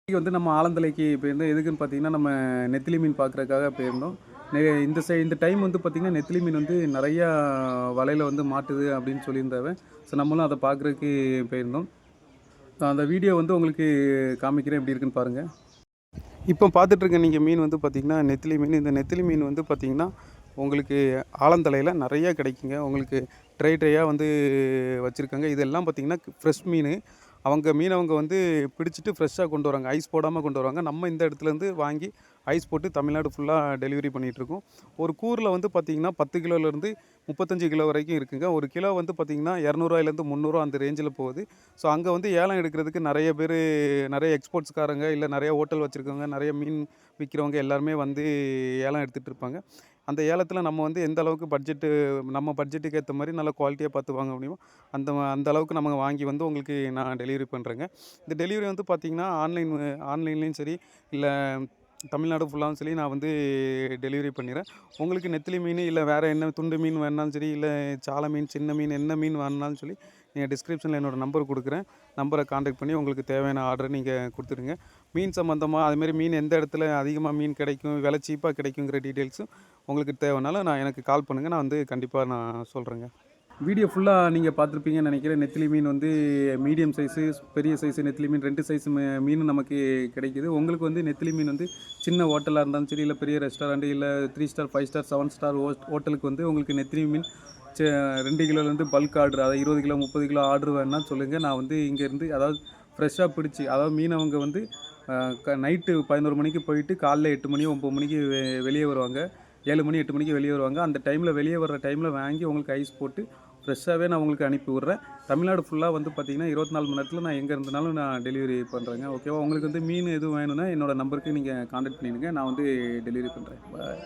இன்னைக்கு வந்து நம்ம ஆலந்தலைக்கு போயிருந்தோம். எதுக்குன்னு பார்த்தீங்கன்னா, நம்ம நெத்திலி மீன் பார்க்குறதுக்காக போயிருந்தோம். இந்த டைம் வந்து பார்த்தீங்கன்னா, நெத்திலி மீன் வந்து நெறையா வலையில வந்து மாட்டுது அப்படின்னு சொல்லியிருந்தாங்க. ஸோ நம்மளும் அத பார்க்குறதுக்கு போயிருந்தோம். அந்த வீடியோ வந்து உங்களுக்கு காமிக்கிறேன் எப்படி இருக்குன்னு பாருங்க. இப்போ பார்த்துட்ருக்க நீங்க மீன் வந்து பார்த்தீங்கன்னா, நெத்திலி மீன். இந்த நெத்திலி மீன் வந்து பார்த்தீங்கன்னா, உங்களுக்கு ஆலந்தலையில நெறையா கிடைக்குங்க. உங்களுக்கு ட்ரையா வந்து வச்சுருக்காங்க. இதெல்லாம் பார்த்தீங்கன்னா, ஃப்ரெஷ் மீனு. மீனவங்க வந்து பிடிச்சிட்டு ஃப்ரெஷ்ஷாக கொண்டு வராங்க. ஐஸ் போடாம கொண்டு வராங்க. நம்ம இந்த இடத்துலேருந்து வாங்கி ஐஸ் போட்டு தமிழ்நாடு ஃபுல்லா டெலிவரி பண்ணிகிட்ருக்கோம். ஒரு கூரில் வந்து பார்த்தீங்கன்னா, 10 கிலோலேருந்து 35 கிலோ வரைக்கும் இருக்குங்க. ஒரு கிலோ வந்து பார்த்தீங்கன்னா, ரூ. 200லேருந்து ரூ. 300 அந்த ரேஞ்சில போகுது. ஸோ அங்க வந்து ஏலம் எடுக்கிறதுக்கு நெறைய பேரு, நெறைய எக்ஸ்போர்ட்ஸ்காரங்க, இல்ல நெறைய ஹோட்டல் வச்சிருக்கவங்க, நெறைய மீன் விக்கிறவங்க எல்லாருமே வந்து ஏலம் எடுத்துட்டு இருப்பாங்க. அந்த ஏலத்தில நம்ம வந்து எந்த அளவுக்கு நம்ம பட்ஜெட்டுக்கு ஏத்த மாரி நல்ல குவாலிட்டியா பார்த்து வாங்க முடியுமோ, அந்த அளவுக்கு நம்ம வாங்கி வந்து உங்களுக்கு நான் டெலிவரி பண்றேங்க. இந்த டெலிவரி வந்து பார்த்தீங்கன்னா, ஆன்லைன்லேயும் சரி, இல்ல தமிழ்நாடு ஃபுல்லாவும் சரி நான் வந்து டெலிவரி பண்ணிடுறேன். உங்களுக்கு நெத்திலி மீன், இல்ல வேற என்ன துண்டு மீன் வேணுனாலும் சரி, இல்ல சால மீன், சின்ன மீன் என்ன மீன் வேணுனாலும் சொல்லி, நீங்க டிஸ்கிரிப்ஷன்ல என்னோட நம்பர் குடுக்குறேன். நம்பர கான்டாக்ட் பண்ணி உங்களுக்கு தேவையான ஆர்டர நீங்க குடுத்துருங்க. மீன் சம்மந்தமா அதுமாரி மீன் எந்த இடத்துல அதிகமா மீன் கிடைக்கும், விலை சீப்பா கிடைக்குங்கிற டீட்டெயில்ஸும் உங்களுக்கு தேவைனாலும் எனக்கு கால் பண்ணுங்க. நான் வந்து கண்டிப்பா நான் சொல்றேங்க. வீடியோ ஃபுல்லா நீங்க பார்த்துருப்பீங்கன்னு நெனைக்கிறேன். நெத்திலி மீன் வந்து மீடியம் சைஸு, பெரிய சைஸு நெத்திலி மீன் 2 சைஸ் மீனும் நமக்கு கிடைக்குது. உங்களுக்கு வந்து நெத்திலி மீன் வந்து சின்ன ஹோட்டலா இருந்தாலும் சரி, இல்ல பெரிய ரெஸ்டாரண்ட், இல்ல 3 ஸ்டார், 5 ஸ்டார், 7 ஸ்டார் ஹோட்டலுக்கு வந்து உங்களுக்கு நெத்திலி மீன் 2 கிலோலேருந்து பல்க் ஆர்டர், அதாவது 20 கிலோ, 30 கிலோ ஆர்டர் வேணுனா சொல்லுங்க. நான் வந்து இங்கேருந்து, அதாவது ஃப்ரெஷ்ஷா பிடிச்சு, அதாவது மீனவங்க வந்து நைட்டு 11 மணிக்கு போயிட்டு காலைல 8 மணி, 9 மணிக்கு வெளியே வருவாங்க. 7 மணி, 8 மணிக்கு வெளியே வருவாங்க. அந்த டைமில் வெளியே வர்ற டைமில் வாங்கி உங்களுக்கு ஐஸ் போட்டு ஃப்ரெஷ்ஷாகவே நான் உங்களுக்கு அனுப்பி விட்றேன். தமிழ்நாடு ஃபுல்லாக வந்து பார்த்தீங்கன்னா, 24 மணி நேரத்தில் நான் எங்கே இருந்தனாலும் நான் டெலிவரி பண்ணுறேங்க. ஓகேவா? உங்களுக்கு வந்து மீன் எதுவும் வேணும்னா என்னோட நம்பருக்கு நீங்கள் கான்டாக்ட் பண்ணிடுங்க. நான் வந்து டெலிவரி பண்ணுறேன். பாய்.